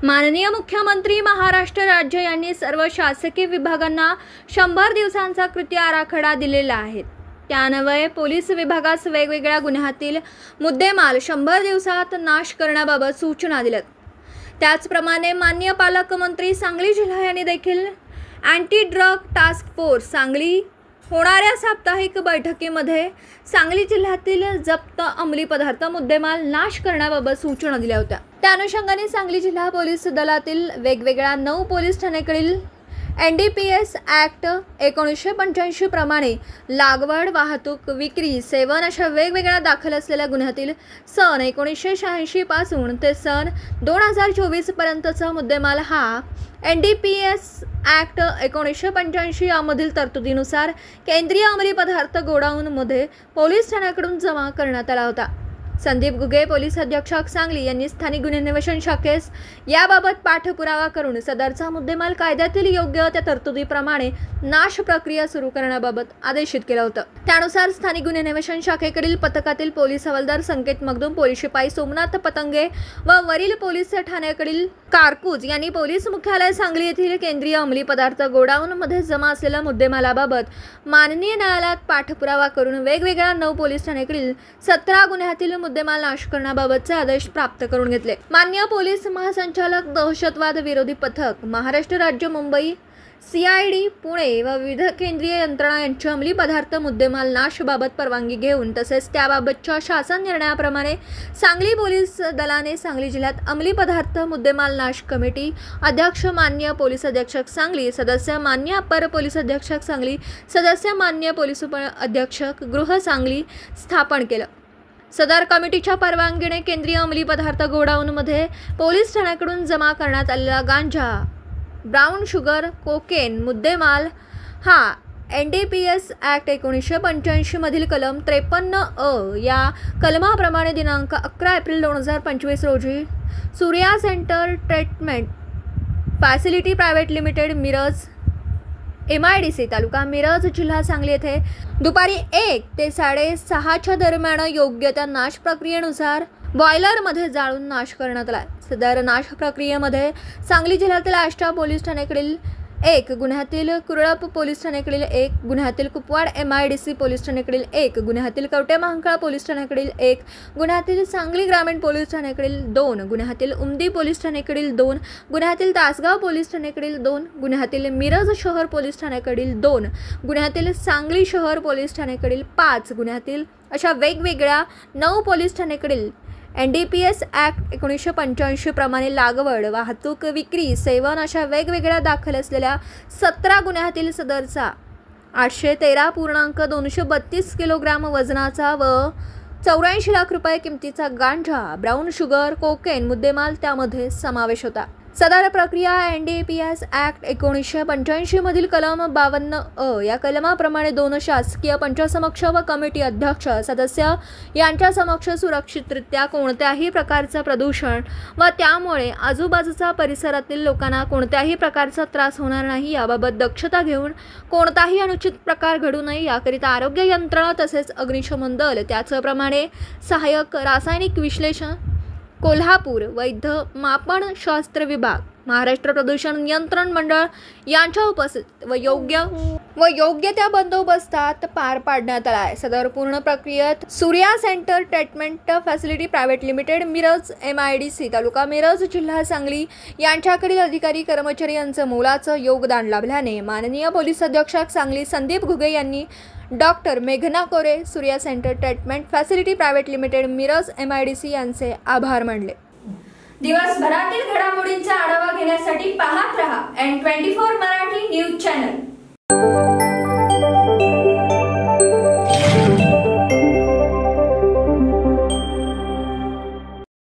माननीय मुख्यमंत्री महाराष्ट्र राज्य यांनी सर्व शासकीय विभागांना 100 दिवसांचा कृती आराखडा दिलेला आहे। त्यान्वये पोलीस विभागास वेगवेगळ्या गुन्ह्यातील मुद्देमाल 100 दिवसात नाश करण्याबाबत सूचना दिल्यात। त्याचप्रमाणे माननीय पालकमंत्री सांगली जिल्हा यांनी देखील anti drug task force Sangli होणाऱ्या साप्ताहिक बैठकीमध्ये सांगली जिल्ह्यातील जप्त अंमली पदार्थ मुद्देमाल नाश करण्याबाबत सूचना दिल्या होत्या। त्या अनुषंगाने सांगली जिल्हा पोलीस दलातील वेगवेगळ्या 9 पोलीस ठाण्याकडील NDPS ॲक्ट 1985 प्रमाणे लागवड, वाहतूक, विक्री, सेवन अशा वेगवेगळ्या दाखल असलेल्या गुन्ह्यातील सन 1986 पासून ते सन 2024 पर्यंतचा मुद्देमाल हा NDPS ॲक्ट 1985 यामधील तरतुदीनुसार केंद्रीय अंमली पदार्थ गोडाऊनमध्ये पोलीस ठाण्याकडून जमा करण्यात आला होता। संदीप घुगे पोलीस अधीक्षक सांगली यांनी स्थानिक गुन्हे अन्वेषण शाखेस याबाबत पाठपुरावा करून सदरचा मुद्देमाल कायद्यातील योग्य त्या तरतुदीप्रमाणे नाश प्रक्रिया सुरू करण्याबाबत आदेशित केलं होतं। त्यानुसार स्थानिक गुन्हे अन्वेषण शाखेकडील पथकातील पोलीस हवालदार संकेत मगदूम, पोलीस शिपाई सोमनाथ पतंगे व वरील पोलीस ठाण्याकडील कारकूज यांनी पोलीस मुख्यालय सांगली येथील केंद्रीय अंमली पदार्थ गोडाऊनमध्ये जमा असलेल्या मुद्देमालाबाबत माननीय न्यायालयात पाठपुरावा करून वेगवेगळ्या 9 पोलीस ठाण्याकडील 17 गुन्ह्यातील मुद्देमाल नाश करण्याबाबतचे आदेश प्राप्त करून घेतले। माननीय पोलीस महासंचालक दहशतवाद विरोधी पथक महाराष्ट्र राज्य मुंबई CID पुणे व विविध केंद्रीय यंत्रणा यांच्या अंमली पदार्थ मुद्देमाल नाश बाबत परवानगी घेऊन तसेच त्याबाबतच्या शासन निर्णयाप्रमाणे सांगली पोलीस दलाने सांगली जिल्ह्यात अंमली पदार्थ मुद्देमाल नाश कमिटी अध्यक्ष माननीय पोलीस अधीक्षक सांगली, सदस्य माननीय अपर पोलीस अधीक्षक सांगली, सदस्य माननीय पोलीस उप अधीक्षक गृह सांगली स्थापन केलं। सदर कमिटीच्या परवानगीने केंद्रीय अंमली पदार्थ गोडाऊनमध्ये पोलीस ठाण्याकडून जमा करण्यात आलेला गांजा, ब्राउन शुगर, कोकेन मुद्देमाल हा NDPS ॲक्ट 1985 मधील कलम 53A या कलमाप्रमाणे दिनांक 11 एप्रिल 2025 रोजी Surya centre treatment facility private limited Miraj MIDC तालुका मिरज जिल्हा सांगली येथे दुपारी 1 ते 6:30च्या दरम्यान योग्य त्या नाश प्रक्रियेनुसार बॉयलरमध्ये जाळून नाश करण्यात आला। सदर नाश प्रक्रियेमध्ये सांगली जिल्ह्यातील आष्टा पोलीस ठाण्याकडील 1 गुन्ह्यातील कुरळप पोलीस ठाण्याकडील 1 गुन्ह्यातील कुपवाड MIDC पोलीस ठाण्याकडील 1 गुन्ह्यातील कवटे महांकाळ पोलीस ठाण्याकडील 1 गुन्ह्यातील सांगली ग्रामीण पोलीस ठाण्याकडील 2 गुन्ह्यातील उमदी पोलीस ठाण्याकडील 2 गुन्ह्यातील तासगाव पोलीस ठाण्याकडील 2 गुन्ह्यातील मिरज शहर पोलीस ठाण्याकडील 2 गुन्ह्यातील सांगली शहर पोलीस ठाण्याकडील 5 गुन्ह्यातील अशा वेगवेगळ्या 9 पोलीस ठाण्याकडील NDPS ॲक्ट 1985 प्रमाणे लागवड, वाहतूक, विक्री, सेवन अशा वेगवेगळ्या दाखल असलेल्या 17 गुन्ह्यातील सदरचा 813.232 किलोग्राम वजनाचा व 84 लाख रुपये किमतीचा गांजा, ब्राउन शुगर, कोकेन मुद्देमाल त्यामध्ये समावेश होता। सदर प्रक्रिया NDPS ॲक्ट 1985 मधील कलम 52A या कलमाप्रमाणे 2 शासकीय पंचसमक्ष व कमिटी अध्यक्ष सदस्य यांच्या समक्ष सुरक्षितरित्या कोणत्याही प्रकारचं प्रदूषण व त्यामुळे आजूबाजूचा परिसरातील लोकांना कोणत्याही प्रकारचा त्रास होणार नाही याबाबत दक्षता घेऊन कोणताही अनुचित प्रकार घडू नये याकरिता आरोग्य यंत्रणा तसेच अग्निशमन दल त्याचप्रमाणे सहाय्यक रासायनिक विश्लेषण कोल्हापूर वैध मापन शास्त्र विभाग महाराष्ट्र प्रदूषण नियंत्रण मंडळ यांच्या उपस्थित व योग्य त्या बंदोबस्तात पार पाडण्यात आला आहे। सदर पूर्ण प्रक्रियेत Surya centre treatment facility private limited Miraj MIDC तालुका मिरज जिल्हा सांगली यांच्याकडील अधिकारी कर्मचारी यांचं मोलाचं योगदान लाभल्याने माननीय पोलीस अधीक्षक सांगली संदीप घुगे यांनी डॉक्टर मेघना Kore, Surya centre treatment facility private limited Miraj MIDC यांचे आभार मानले। दिवसभरातील घडामोडींचा आढावा घेण्यासाठी पाहत रहा N24 मराठी न्यूज चॅनल।